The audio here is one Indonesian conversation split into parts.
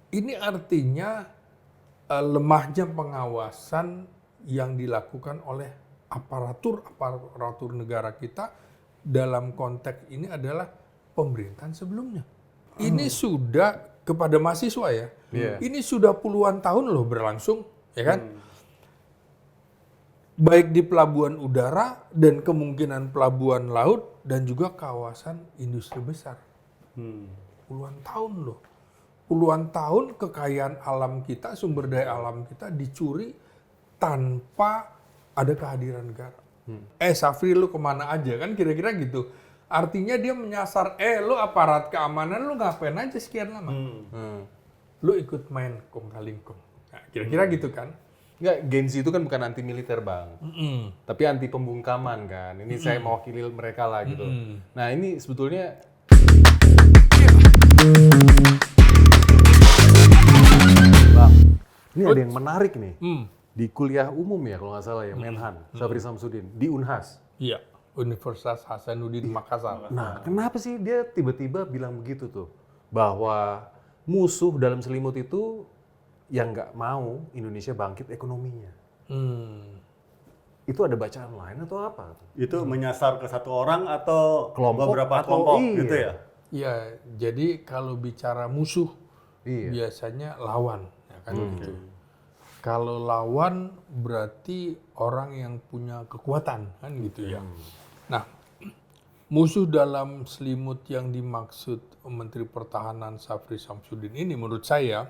Ini artinya lemahnya pengawasan yang dilakukan oleh aparatur negara kita dalam konteks ini adalah pemerintahan sebelumnya. Ini sudah kepada mahasiswa ya. Ini sudah puluhan tahun loh berlangsung, ya kan? Baik di pelabuhan udara dan kemungkinan pelabuhan laut dan juga kawasan industri besar. Puluhan tahun loh. Puluhan tahun kekayaan alam kita, sumber daya alam kita dicuri tanpa ada kehadiran negara. Safri lu kemana aja kan kira-kira gitu. Artinya dia menyasar, lu aparat keamanan lu ngapain aja sekian lama. Lu ikut main kong kaling kong. Nah, kira-kira gitu kan. Enggak, Gen Z itu kan bukan anti militer, Bang. Tapi anti pembungkaman kan. Ini saya mewakili mereka lah gitu. Nah, ini sebetulnya Bang, ini ada yang menarik nih. Di kuliah umum ya kalau nggak salah ya, Menhan, Safri Samsudin, di Unhas. Iya, Universitas Hasanuddin Makassar. Nah, kenapa sih dia tiba-tiba bilang begitu tuh? Bahwa musuh dalam selimut itu yang nggak mau Indonesia bangkit ekonominya. Itu ada bacaan lain atau apa? Itu menyasar ke satu orang atau Kelompok beberapa atau kelompok iya. gitu ya? Iya, jadi kalau bicara musuh biasanya lawan, ya kan gitu. Kalau lawan berarti orang yang punya kekuatan, kan gitu ya. Nah, musuh dalam selimut yang dimaksud Menteri Pertahanan Safri Samsudin ini menurut saya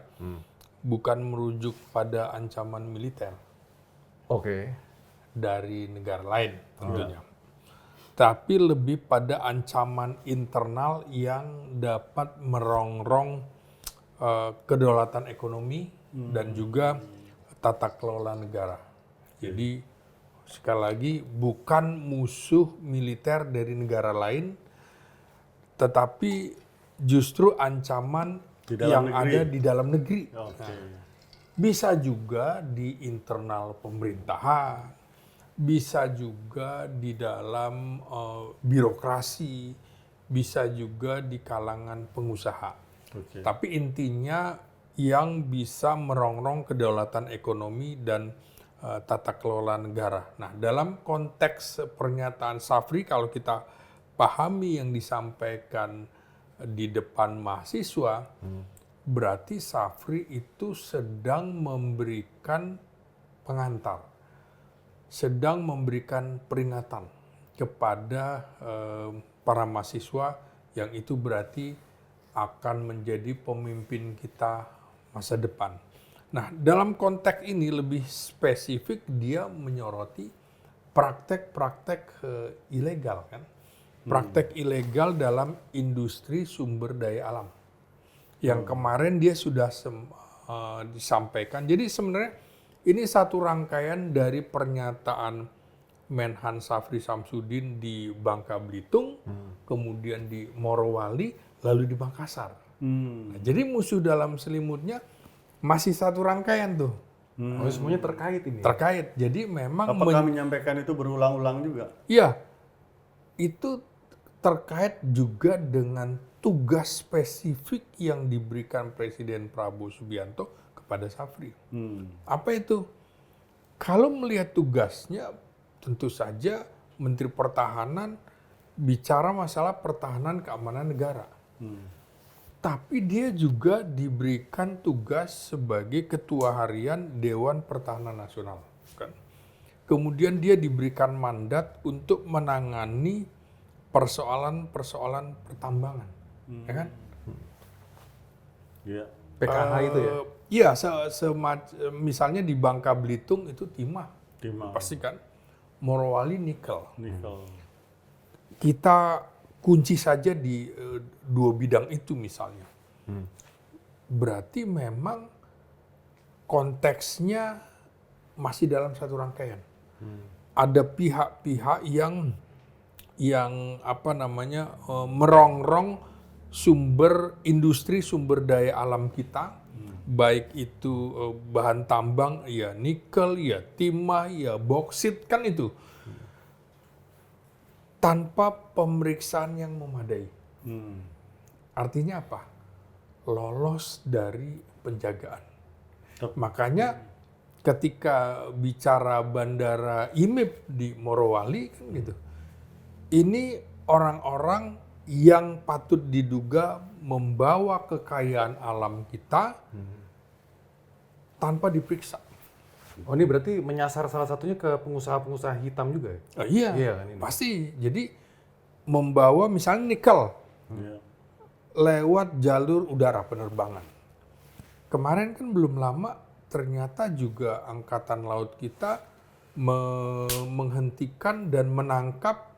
bukan merujuk pada ancaman militer Oke. dari negara lain tentunya. Tapi lebih pada ancaman internal yang dapat merongrong kedaulatan ekonomi dan juga tata kelola negara. Jadi sekali lagi bukan musuh militer dari negara lain, tetapi justru ancaman yang ada di dalam negeri. Bisa juga di internal pemerintahan, bisa juga di dalam birokrasi, bisa juga di kalangan pengusaha. Tapi intinya yang bisa merongrong kedaulatan ekonomi dan tata kelola negara. Nah, dalam konteks pernyataan Safri, kalau kita pahami yang disampaikan di depan mahasiswa, berarti Safri itu sedang memberikan pengantar, sedang memberikan peringatan kepada para mahasiswa yang itu berarti akan menjadi pemimpin kita masa depan. Nah, dalam konteks ini lebih spesifik dia menyoroti praktek-praktek ilegal kan. Praktek ilegal dalam industri sumber daya alam. Yang kemarin dia sudah disampaikan. Jadi sebenarnya ini satu rangkaian dari pernyataan Menhan Safri Samsudin di Bangka Belitung, kemudian di Morowali, lalu di Makassar. Nah, jadi musuh dalam selimutnya masih satu rangkaian tuh. Oh, semuanya terkait ini. Terkait. Jadi memang Apakah menyampaikan itu berulang-ulang juga? Iya. Itu terkait juga dengan tugas spesifik yang diberikan Presiden Prabowo Subianto kepada Safri. Apa itu? Kalau melihat tugasnya, tentu saja Menteri Pertahanan bicara masalah pertahanan keamanan negara. Tapi dia juga diberikan tugas sebagai Ketua Harian Dewan Pertahanan Nasional. Kan? Kemudian dia diberikan mandat untuk menangani persoalan-persoalan pertambangan. Ya kan? Iya. PKH itu ya? Iya, misalnya di Bangka Belitung itu timah. Pasti kan. Morowali nikel. Kita kunci saja di dua bidang itu misalnya. Berarti memang konteksnya masih dalam satu rangkaian. Ada pihak-pihak yang merongrong industri sumber daya alam kita, baik itu bahan tambang, ya nikel, ya timah, ya boksit kan itu, tanpa pemeriksaan yang memadai. Artinya apa? Lolos dari penjagaan. Makanya ketika bicara bandara IMIP di Morowali kan gitu, ini orang-orang yang patut diduga membawa kekayaan alam kita tanpa diperiksa. Oh, ini berarti menyasar salah satunya ke pengusaha-pengusaha hitam juga ya? Iya, Iya kan ini. pasti. Jadi membawa misalnya nikel Iya. lewat jalur udara penerbangan. Kemarin kan belum lama ternyata juga Angkatan Laut kita menghentikan dan menangkap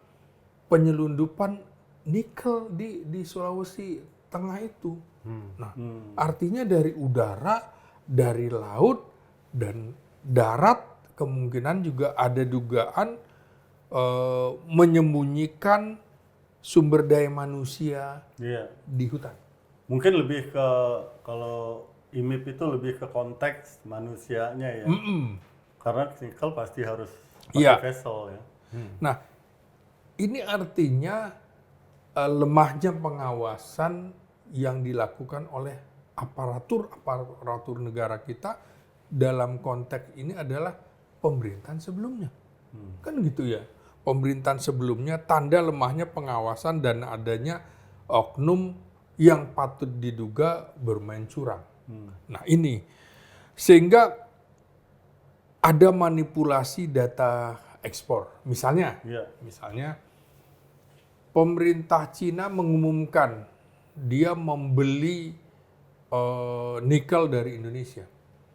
penyelundupan nikel di Sulawesi Tengah itu. Nah, artinya dari udara, dari laut, dan darat kemungkinan juga ada dugaan menyembunyikan sumber daya manusia Iya. di hutan. Mungkin lebih ke, kalau IMIP itu lebih ke konteks manusianya ya. Karena nikel pasti harus pakai Iya. vessel ya. Nah, ini artinya lemahnya pengawasan yang dilakukan oleh aparatur negara kita dalam konteks ini adalah pemerintahan sebelumnya. Kan gitu ya. Pemerintahan sebelumnya tanda lemahnya pengawasan dan adanya oknum yang patut diduga bermain curang. Nah ini, sehingga ada manipulasi data ekspor. Misalnya, Iya. pemerintah Cina mengumumkan dia membeli nikel dari Indonesia.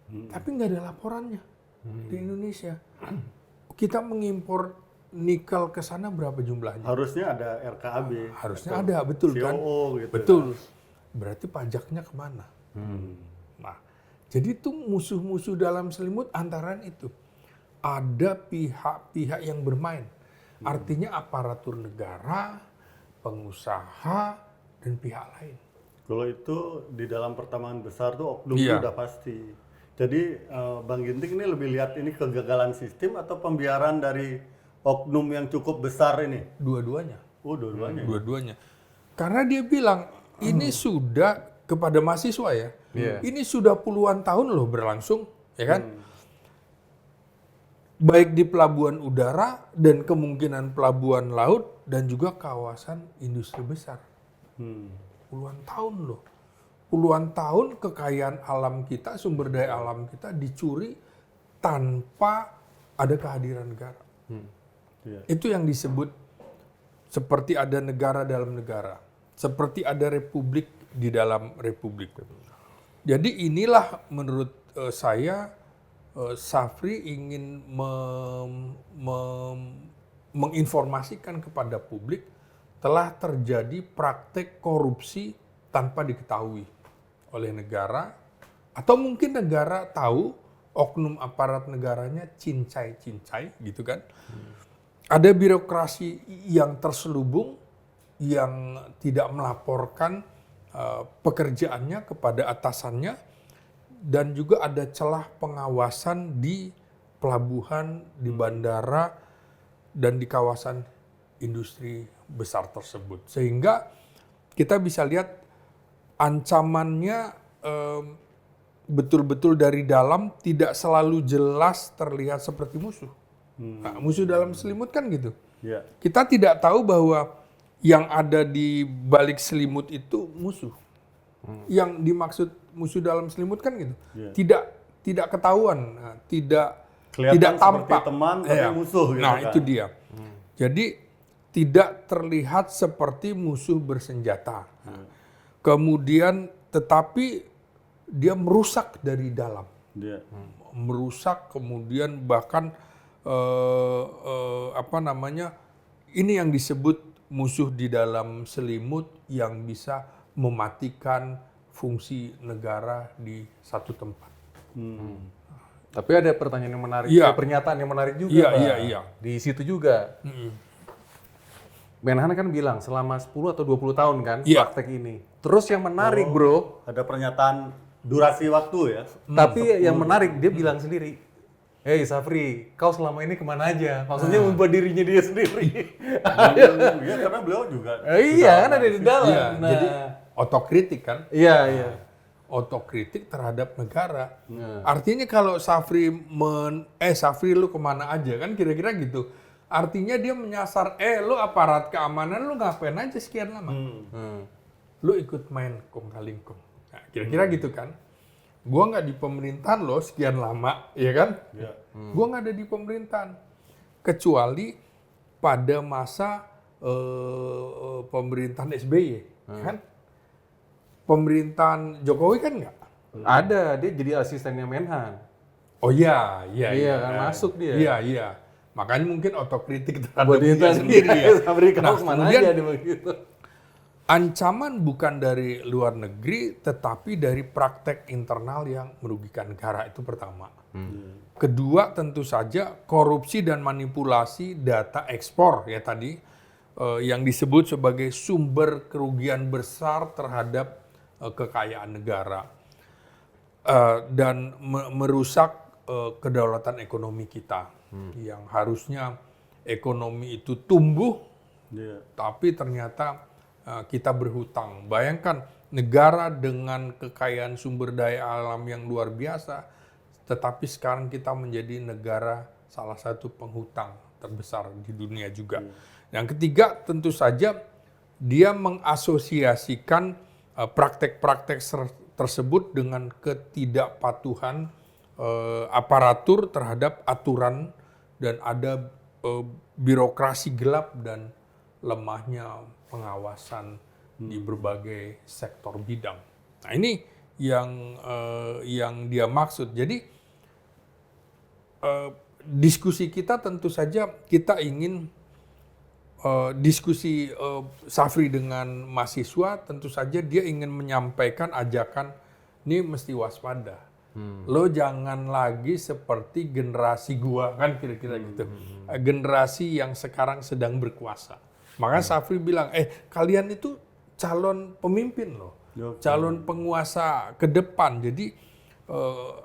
Tapi nggak ada laporannya di Indonesia. Kita mengimpor nikel ke sana berapa jumlahnya? Harusnya ada RKAB. Harusnya atau ada, betul kan? COO gitu. Betul. Berarti pajaknya kemana? Nah, jadi itu musuh-musuh dalam selimut antara itu. Ada pihak-pihak yang bermain. Artinya aparatur negara, pengusaha, dan pihak lain. Kalau itu di dalam pertambangan besar tuh oknum Iya. itu udah pasti. Jadi Bang Ginting ini lebih lihat ini kegagalan sistem atau pembiaran dari oknum yang cukup besar ini? Dua-duanya. Oh, dua-duanya. Dua-duanya. Karena dia bilang, ini sudah kepada mahasiswa ya, ini sudah puluhan tahun loh berlangsung, ya kan? Baik di pelabuhan udara dan kemungkinan pelabuhan laut dan juga kawasan industri besar. Puluhan tahun loh. Puluhan tahun kekayaan alam kita, sumber daya alam kita dicuri tanpa ada kehadiran negara. Iya. Itu yang disebut seperti ada negara dalam negara. Seperti ada republik di dalam republik. Jadi inilah menurut saya Safri ingin menginformasikan kepada publik telah terjadi praktek korupsi tanpa diketahui oleh negara, atau mungkin negara tahu, oknum aparat negaranya cincai-cincai gitu kan. Ada birokrasi yang terselubung, yang tidak melaporkan pekerjaannya kepada atasannya, dan juga ada celah pengawasan di pelabuhan, di bandara, dan di kawasan industri besar tersebut. Sehingga kita bisa lihat ancamannya betul-betul dari dalam, tidak selalu jelas terlihat seperti musuh. Nah, musuh dalam selimut kan gitu. Iya. Kita tidak tahu bahwa yang ada di balik selimut itu musuh. Yang dimaksud musuh dalam selimut kan gitu. Tidak ketahuan, tidak Kelihatan tampak. seperti teman tapi Iya. musuh gitu Nah, kan. itu dia. Jadi tidak terlihat seperti musuh bersenjata. Kemudian tetapi dia merusak dari dalam. Iya. Merusak, kemudian bahkan ini yang disebut musuh di dalam selimut yang bisa mematikan fungsi negara di satu tempat. Tapi ada pertanyaan yang menarik, Iya. pernyataan yang menarik juga, Iya, Pak. iya. Di situ juga. Menhan kan bilang selama 10 atau 20 tahun kan Iya. praktek ini. Terus yang menarik, Bro, Ada pernyataan durasi waktu ya. tapi yang menarik dia bilang sendiri, "Hey Safri, kau selama ini kemana aja?" Maksudnya membuat dirinya dia sendiri. Iya, karena beliau juga Iya, kan ada di dalam. Iya, Nah, jadi otokritik kan. iya, iya. otokritik terhadap negara. Artinya kalau Safri Safri lu kemana aja kan kira-kira gitu. Artinya dia menyasar, lu aparat keamanan lu ngapain aja sekian lama? Lu ikut main kong kaling kong. Nah, kira-kira gitu kan. Gua nggak di pemerintahan lo sekian lama, ya kan? Gua nggak ada di pemerintahan. Kecuali pada masa pemerintahan SBY, kan? Pemerintahan Jokowi kan nggak? Ada, dia jadi asistennya Menhan. Oh iya, Kan masuk dia. Iya. Makanya mungkin otokritik terhadap Buat dia sendiri ya. Safri Nah, kau kemana kemudian aja dia begitu. ancaman bukan dari luar negeri, tetapi dari praktek internal yang merugikan negara, itu pertama. Kedua, tentu saja korupsi dan manipulasi data ekspor ya tadi, yang disebut sebagai sumber kerugian besar terhadap kekayaan negara. Dan merusak kedaulatan ekonomi kita. Yang harusnya ekonomi itu tumbuh, tapi ternyata kita berhutang. Bayangkan negara dengan kekayaan sumber daya alam yang luar biasa, tetapi sekarang kita menjadi negara salah satu penghutang terbesar di dunia juga. Yang ketiga tentu saja dia mengasosiasikan praktek-praktek tersebut dengan ketidakpatuhan aparatur terhadap aturan dan ada birokrasi gelap dan lemahnya pengawasan di berbagai sektor bidang. Nah ini yang dia maksud. Jadi diskusi kita tentu saja kita ingin diskusi Safri dengan mahasiswa, tentu saja dia ingin menyampaikan ajakan ini mesti waspada. Lo jangan lagi seperti generasi gua kan kira-kira gitu. Generasi yang sekarang sedang berkuasa. Maka Safri bilang, kalian itu calon pemimpin loh. Calon penguasa ke depan. Jadi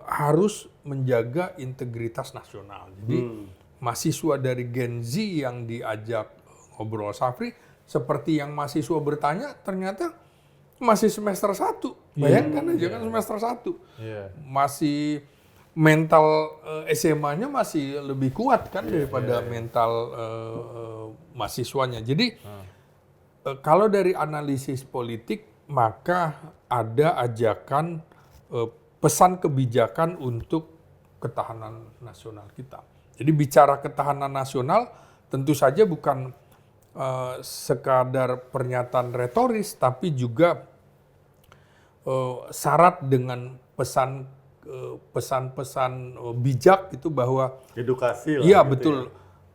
harus menjaga integritas nasional. Jadi mahasiswa dari Gen Z yang diajak ngobrol Safri, seperti yang mahasiswa bertanya, ternyata masih semester 1. Bayangkan aja kan semester 1. Masih mental SMA-nya masih lebih kuat kan daripada mental mahasiswanya. Jadi kalau dari analisis politik, maka ada ajakan pesan kebijakan untuk ketahanan nasional kita. Jadi bicara ketahanan nasional tentu saja bukan sekadar pernyataan retoris, tapi juga syarat dengan pesan-pesan bijak itu bahwa edukasi lah. Iya gitu betul,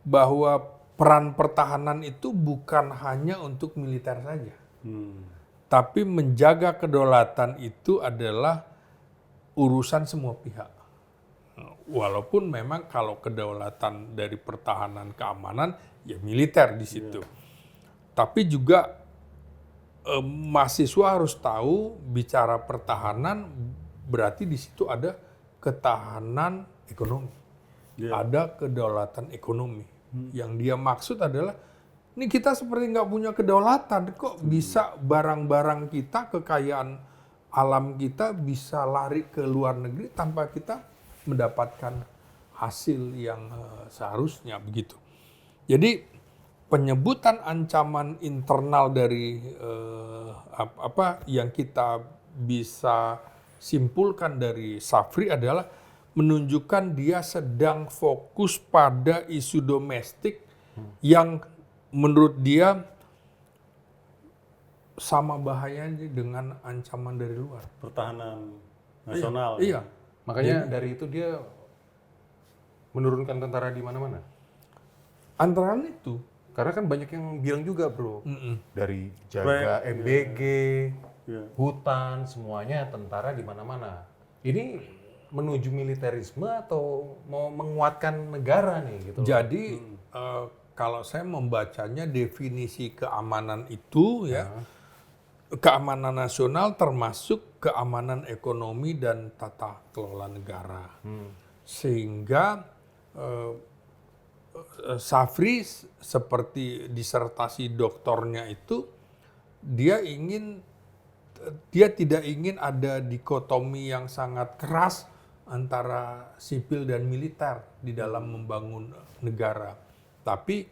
bahwa peran pertahanan itu bukan hanya untuk militer saja, tapi menjaga kedaulatan itu adalah urusan semua pihak. Walaupun memang kalau kedaulatan dari pertahanan keamanan ya militer di situ. Tapi juga mahasiswa harus tahu bicara pertahanan berarti di situ ada ketahanan ekonomi. Ada kedaulatan ekonomi. Yang dia maksud adalah ini kita seperti nggak punya kedaulatan, kok bisa barang-barang kita, kekayaan alam kita bisa lari ke luar negeri tanpa kita mendapatkan hasil yang seharusnya begitu. Jadi penyebutan ancaman internal dari yang kita bisa simpulkan dari Safri adalah menunjukkan dia sedang fokus pada isu domestik yang menurut dia sama bahayanya dengan ancaman dari luar. Pertahanan nasional. Iya. Makanya dari itu dia menurunkan tentara di mana-mana. Antara itu. Karena kan banyak yang bilang juga bro, dari jaga MBG, hutan, semuanya tentara di mana-mana. Ini menuju militerisme atau mau menguatkan negara nih gitu? Jadi kalau saya membacanya definisi keamanan itu ya, keamanan nasional termasuk keamanan ekonomi dan tata kelola negara. Sehingga Safri seperti disertasi doktornya itu dia ingin dia tidak ingin ada dikotomi yang sangat keras antara sipil dan militer di dalam membangun negara. Tapi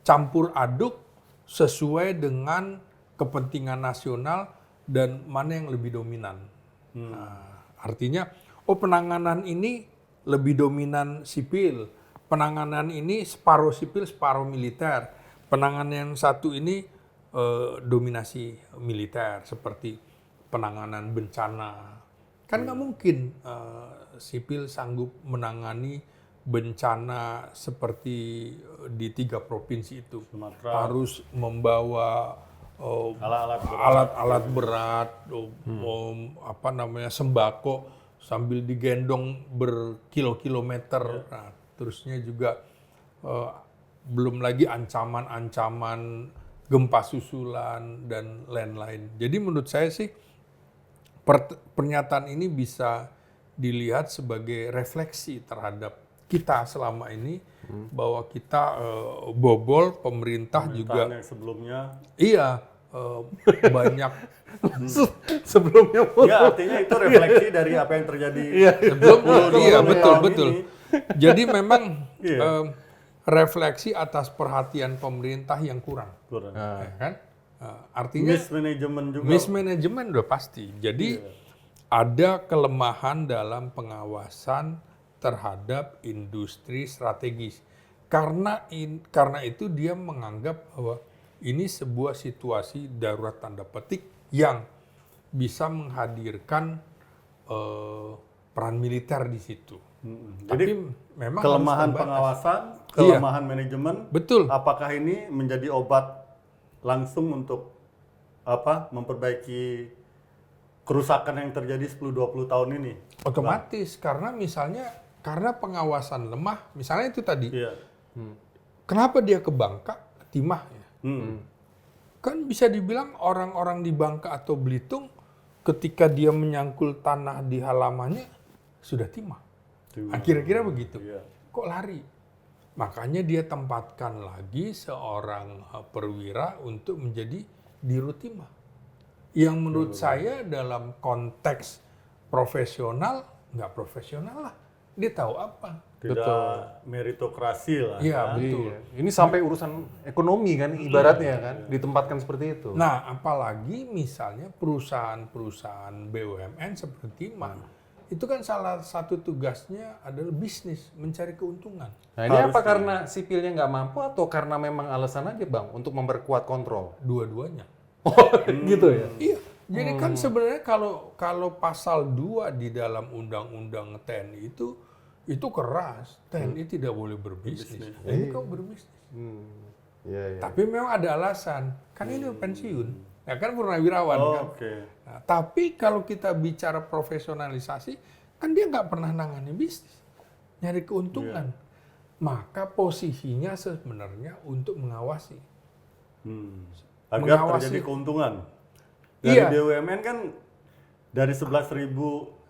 campur aduk sesuai dengan kepentingan nasional dan mana yang lebih dominan. Nah, artinya, penanganan ini lebih dominan sipil, penanganan ini separuh sipil, separuh militer, penanganan yang satu ini dominasi militer, seperti penanganan bencana. Kan nggak mungkin sipil sanggup menangani bencana seperti di 3 provinsi itu. Sumatera. Harus membawa alat-alat berat, sembako sambil digendong berkilo-kilometer. Nah, terusnya juga belum lagi ancaman-ancaman gempa susulan dan lain-lain. Jadi menurut saya sih pernyataan ini bisa dilihat sebagai refleksi terhadap kita selama ini, bahwa kita bobol, pemerintah juga yang sebelumnya. Iya, banyak sebelumnya. Ya, artinya itu refleksi dari apa yang terjadi. Iya, betul. ini. Jadi memang refleksi atas perhatian pemerintah yang kurang. Ya kan? Artinya mismanagement udah pasti. Jadi ada kelemahan dalam pengawasan terhadap industri strategis. Karena itu dia menganggap bahwa ini sebuah situasi darurat tanda petik yang bisa menghadirkan peran militer di situ. Jadi tapi memang kelemahan pengawasan, kelemahan manajemen, betul. Apakah ini menjadi obat langsung untuk memperbaiki kerusakan yang terjadi 10-20 tahun ini? Otomatis, karena pengawasan lemah, misalnya itu tadi. Iya. Kenapa dia ke Bangka, ke Timah ya? Kan bisa dibilang orang-orang di Bangka atau Belitung ketika dia menyangkul tanah di halamannya sudah timah. Kira-kira begitu. Iya. Kok lari? Makanya dia tempatkan lagi seorang perwira untuk menjadi Dirut Timah. Yang menurut saya dalam konteks profesional, nggak profesional lah. Dia tahu apa. Tidak meritokrasi lah. Iya, kan? betul. Ini sampai urusan ekonomi kan, ibaratnya kan, ditempatkan seperti itu. Nah, apalagi misalnya perusahaan-perusahaan BUMN seperti Timah, itu kan salah satu tugasnya adalah bisnis, mencari keuntungan. Nah, ini apa karena sipilnya nggak mampu atau karena memang alasan aja Bang, untuk memperkuat kontrol? Dua-duanya. Gitu ya? Iya. Jadi kan sebenarnya kalau pasal 2 di dalam undang-undang TNI itu keras. TNI tidak boleh berbisnis. Ini kok berbisnis. Iya. Tapi memang ada alasan. Kan ini pensiun. Ya kan purnawirawan kan. Okay. Nah, tapi kalau kita bicara profesionalisasi, kan dia nggak pernah nangani bisnis. Nyari keuntungan. Maka posisinya sebenarnya untuk mengawasi. Agar terjadi keuntungan. Dari BUMN kan dari 11.000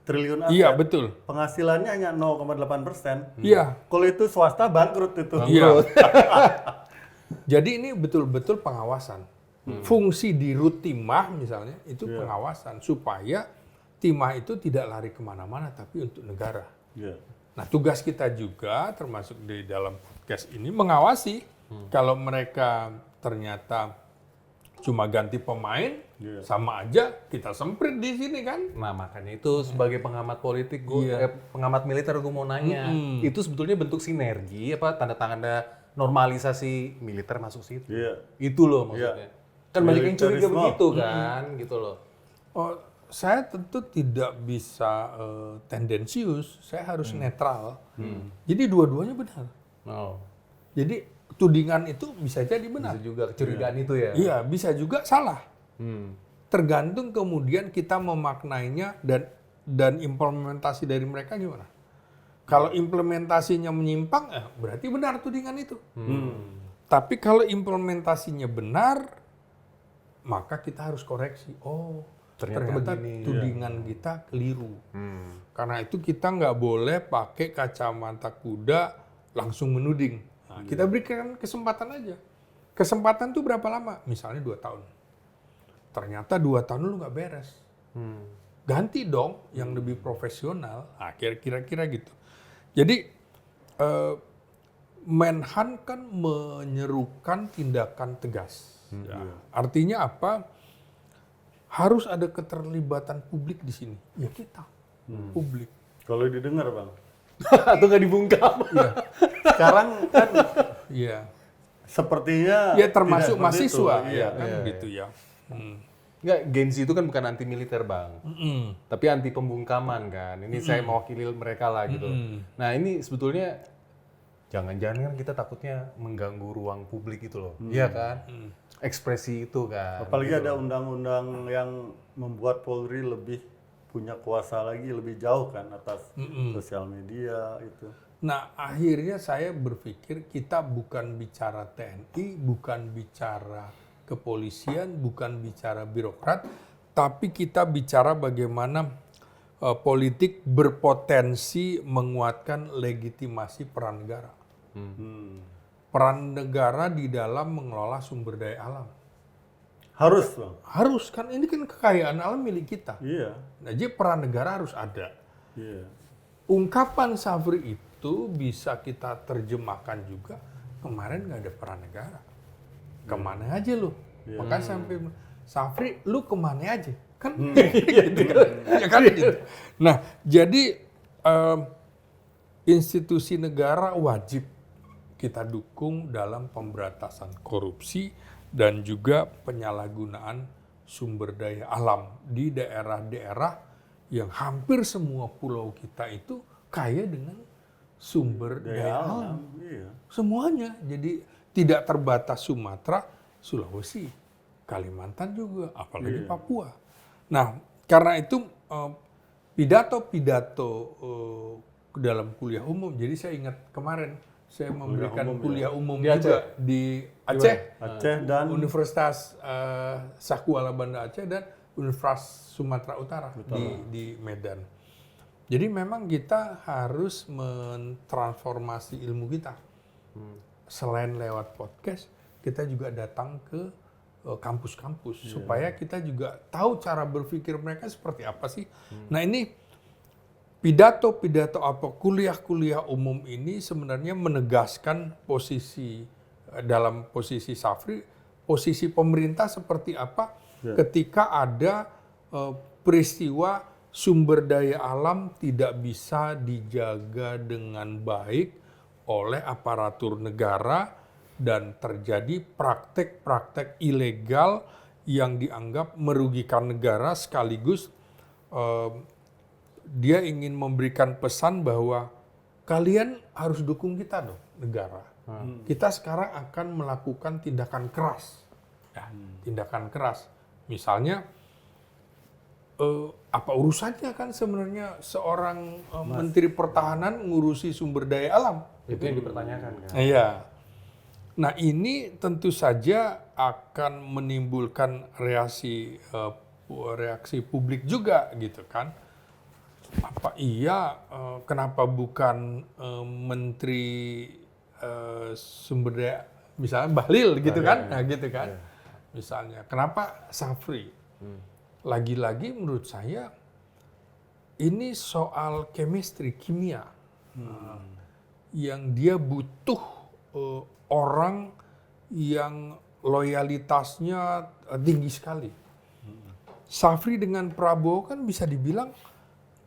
triliun aset, iya, betul. Penghasilannya hanya 0,8%. Iya. Kalau itu swasta bangkrut itu. Iya. Jadi ini betul-betul pengawasan. Fungsi Dirut Timah misalnya itu pengawasan supaya Timah itu tidak lari kemana-mana tapi untuk negara. Yeah. Nah, tugas kita juga termasuk di dalam podcast ini mengawasi kalau mereka ternyata cuma ganti pemain, sama aja kita semprit di sini kan. Nah, makanya itu sebagai pengamat politik, pengamat militer gue mau nanya, itu sebetulnya bentuk sinergi apa tanda-tanda normalisasi militer masuk situ? Itu loh maksudnya. Kan banyak yang curiga begitu kan, gitu loh. Oh, saya tentu tidak bisa tendensius, saya harus netral. Jadi dua-duanya benar. Jadi tudingan itu bisa jadi benar. Bisa juga kecurigaan itu ya? Iya, bisa juga salah. Tergantung kemudian kita memaknainya dan implementasi dari mereka gimana. Kalau implementasinya menyimpang, berarti benar tudingan itu. Tapi kalau implementasinya benar, maka kita harus koreksi. Oh, ternyata tudingan kita keliru. Karena itu kita nggak boleh pakai kacamata kuda langsung menuding. Nah, kita berikan kesempatan aja. Kesempatan tuh berapa lama? Misalnya 2 tahun. Ternyata 2 tahun lu nggak beres. Ganti dong yang lebih profesional. Nah, kira-kira gitu. Jadi Menhan kan menyerukan tindakan tegas. Ya. Artinya apa? Harus ada keterlibatan publik di sini. Ya kita, publik. Kalau didengar Bang, Atau nggak dibungkam? Iya. sekarang kan Iya. sepertinya Ya termasuk tidak seperti mahasiswa, itu. ya Iya. kan gitu ya. Nggak, Gen Z itu kan bukan anti militer Bang, tapi anti pembungkaman kan. Ini saya mewakili mereka lah gitu. Nah ini sebetulnya jangan-jangan kan kita takutnya mengganggu ruang publik itu loh, iya kan? Ekspresi itu kan. Apalagi ada undang-undang yang membuat Polri lebih punya kuasa lagi lebih jauh kan atas sosial media itu. Nah, akhirnya saya berpikir kita bukan bicara TNI, bukan bicara kepolisian, bukan bicara birokrat, tapi kita bicara bagaimana politik berpotensi menguatkan legitimasi peran negara. Peran negara di dalam mengelola sumber daya alam. Harus Bang. Harus, kan ini kan kekayaan alam milik kita. Iya. Nah, jadi peran negara harus ada. Iya. Ungkapan Safri itu bisa kita terjemahkan juga, kemarin nggak ada peran negara. Kemana aja lu? Makanya sampai Safri, lu kemana aja? Kan gitu kan? Ya kan gitu. Nah, jadi institusi negara wajib kita dukung dalam pemberantasan korupsi dan juga penyalahgunaan sumber daya alam di daerah-daerah yang hampir semua pulau kita itu kaya dengan sumber daya alam. Iya. Semuanya. Jadi tidak terbatas Sumatera, Sulawesi, Kalimantan juga, apalagi Papua. Nah, karena itu pidato-pidato dalam kuliah umum, jadi saya ingat kemarin saya memberikan kuliah umum Di juga Aceh? di Aceh. Aceh dan Universitas Sakuala Banda Aceh dan Universitas Sumatera Utara di Medan. Jadi memang kita harus mentransformasi ilmu kita. Selain lewat podcast, kita juga datang ke kampus-kampus supaya kita juga tahu cara berpikir mereka seperti apa sih. Nah ini pidato-pidato apa kuliah-kuliah umum ini sebenarnya menegaskan posisi dalam posisi Safri, posisi pemerintah seperti apa ketika ada peristiwa sumber daya alam tidak bisa dijaga dengan baik oleh aparatur negara dan terjadi praktek-praktek ilegal yang dianggap merugikan negara sekaligus dia ingin memberikan pesan bahwa kalian harus dukung kita dong, negara. Kita sekarang akan melakukan tindakan keras. Ya, tindakan keras. Misalnya, apa urusannya kan sebenarnya seorang Menteri Pertahanan ngurusi sumber daya alam? Itu yang dipertanyakan kan. Iya. Nah ini tentu saja akan menimbulkan reaksi publik juga gitu kan. Apa iya kenapa bukan Menteri Sumber Daya misalnya Bahlil gitu kan? Nah gitu kan. Misalnya kenapa Safri? Lagi-lagi menurut saya ini soal chemistry, kimia. Yang dia butuh orang yang loyalitasnya tinggi sekali. Safri dengan Prabowo kan bisa dibilang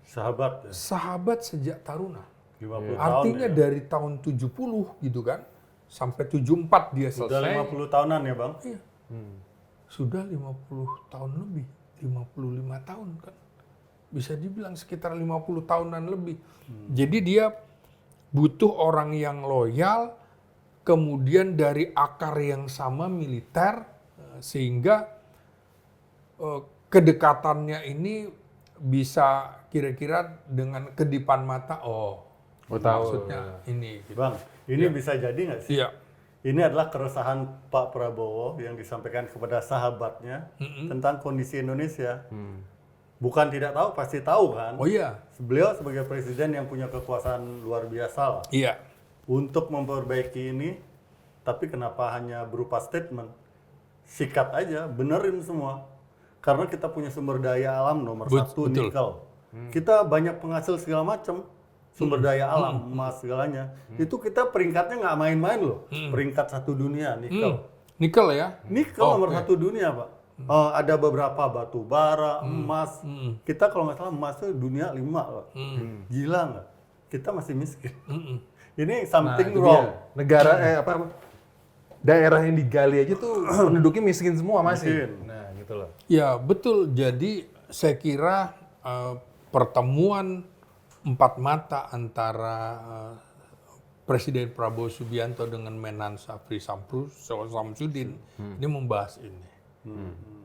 sahabat ya. Sahabat sejak taruna. 50 Artinya tahun ya. dari tahun 70 gitu kan sampai 74 dia selesai. Sudah 50 tahunan ya Bang? Iya. Sudah 50 tahun lebih, 55 tahun kan. Bisa dibilang sekitar 50 tahunan lebih. Jadi dia butuh orang yang loyal, kemudian dari akar yang sama militer, sehingga kedekatannya ini bisa kira-kira dengan kedipan mata, maksudnya ini. Gitu. Bang, ini bisa jadi nggak sih? Iya. Ini adalah keresahan Pak Prabowo yang disampaikan kepada sahabatnya tentang kondisi Indonesia. Bukan tidak tahu, pasti tahu kan? Oh iya. Beliau sebagai presiden yang punya kekuasaan luar biasa lah. Iya. Untuk memperbaiki ini, tapi kenapa hanya berupa statement? Sikat aja, benerin semua. Karena kita punya sumber daya alam nomor satu betul. nikel. Kita banyak penghasil segala macam sumber daya alam, emas segalanya. Itu kita peringkatnya nggak main-main loh. Peringkat 1 dunia nikel. Nikel ya? Nikel nomor 1 dunia, Pak. Ada beberapa batu bara, emas. Kita kalau nggak salah emas itu dunia 5 loh. Gila nggak? Kita masih miskin. Ini something itu wrong. dia. Negara daerah yang digali aja tuh penduduknya miskin semua masih. Miskin. Nah, gitu loh. Ya betul. Jadi saya kira pertemuan 4 mata antara Presiden Prabowo Subianto dengan Menan Safri Samsudin ini membahas ini.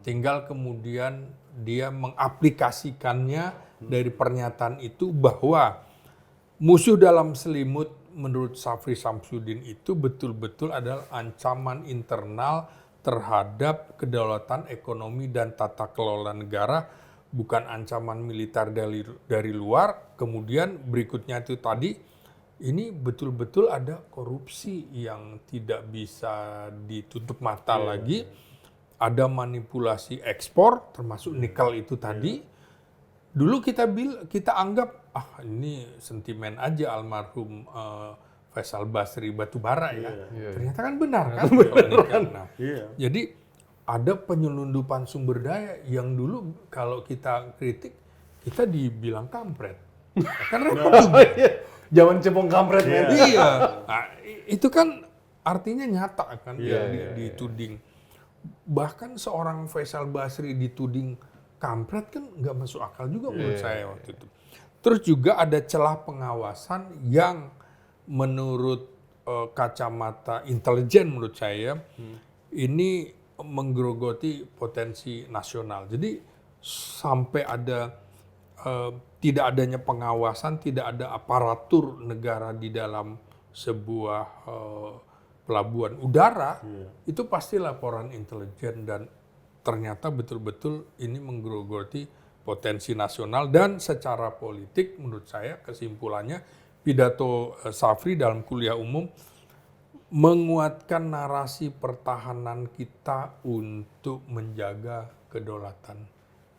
Tinggal kemudian dia mengaplikasikannya dari pernyataan itu bahwa musuh dalam selimut menurut Safri Samsudin itu betul-betul adalah ancaman internal terhadap kedaulatan ekonomi dan tata kelola negara, bukan ancaman militer dari luar. Kemudian berikutnya itu tadi, ini betul-betul ada korupsi yang tidak bisa ditutup mata lagi. Ada manipulasi ekspor, termasuk nikel itu tadi. Dulu kita anggap, ini sentimen aja almarhum Faisal Basri batubara ya. Ternyata kan benar kan? Nah, jadi ada penyelundupan sumber daya yang dulu kalau kita kritik, kita dibilang kampret. Karena Zaman cepung kampret men. iya. Nah, itu kan artinya nyata kan dituding. Bahkan seorang Faisal Basri dituding kampret kan nggak masuk akal juga menurut saya waktu itu. Terus juga ada celah pengawasan yang menurut kacamata intelijen menurut saya ini menggerogoti potensi nasional. Jadi sampai ada tidak adanya pengawasan, tidak ada aparatur negara di dalam sebuah pelabuhan udara, itu pasti laporan intelijen dan ternyata betul-betul ini menggerogoti potensi nasional. Dan secara politik menurut saya kesimpulannya pidato Safri dalam kuliah umum menguatkan narasi pertahanan kita untuk menjaga kedaulatan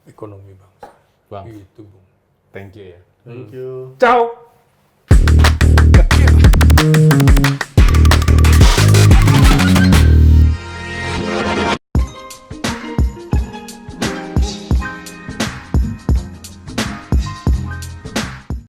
ekonomi bangsa. Bang, Gitu, Bung. thank you ya. Thank you. Ciao.